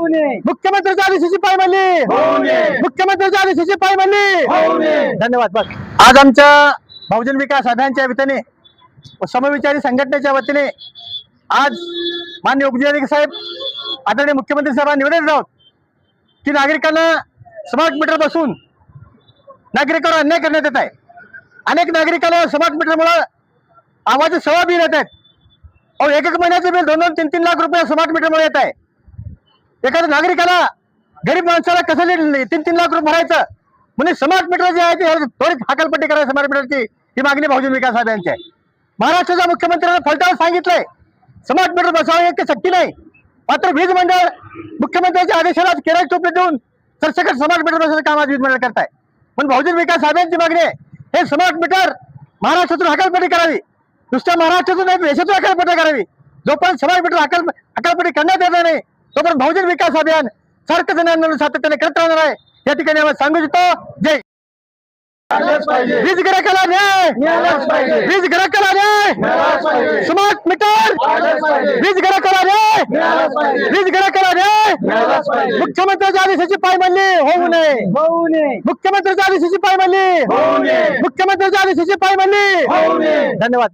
होऊ नये, मुख्यमंत्र्यांच्या आदेशाची पायमल्ली होऊ नये, मुख्यमंत्र्यांच्या आदेशाची पायमल्ली होऊ नये. धन्यवाद. बघ, आज आमच्या बहुजन विकास अभियानच्या वतीने व समविचारी संघटनेच्या वतीने आज माननीय उपजिल्हाधिकारी साहेब आदरणीय मुख्यमंत्री साहेबांना निवेदन आहोत की नागरिकांना स्मार्ट मीटर बसून नागरिकांवर अन्याय करण्यात येत आहे. अनेक नागरिकांना स्मार्ट मीटरमुळे आवाज सेवा बिल येत आहेत. अहो, एक महिन्याचं बिल 2-2, 3-3 लाख रुपये स्मार्ट मीटरमुळे येत आहे. एखाद्या नागरिकाला गरीब माणसाला कसं 3-3 लाख रुपये भरायचं म्हणजे स्मार्ट मीटर जे आहे ते त्वरित हकालपट्टी करायचं स्मार्ट मीटरची ही मागणी बहुजन विकास अभियानची आहे. महाराष्ट्राच्या मुख्यमंत्र्यांना फलटावर सांगितलंय स्मार्ट मीटर बसवावं एक सक्ती नाही, मात्र वीज मंडळ मुख्यमंत्र्यांच्या आदेशाला केराची टोपली देऊन सरसकट स्मार्ट मीटर बसवायचं काम आज वीज मंडळ करत आहे. पण बहुजन विकास अभियानची मागणी आहे हे स्मार्ट मीटर महाराष्ट्रातून हकालपट्टी करावी, नुसत्या महाराष्ट्रातून नाही देशातून हकालपट्टी करावी. जोपर्यंत स्मार्ट मीटर हकालपट्टी करण्यात येणार नाही तोपर्यंत बहुजन विकास अभियान सारखं जण आंदोलन सातत्याने करत राहणार आहे. या ठिकाणी आम्हाला सांगू इच्छितो, जय वीज ग्राहकाला न्याय, वीज ग्राहकाला न्याय, स्मार्ट मीटर वीज ग्राहकाला न्याय, वीज ग्राहकाला न्याय. मुख्यमंत्र्यांच्या आदेशाची पायमल्ली होऊ नये, होऊ नये, मुख्यमंत्र्यांच्या आदेशाची पायमल्ली होऊ नये, मुख्यमंत्र्यांच्या आदेशाची पायमल्ली होऊ नये. धन्यवाद.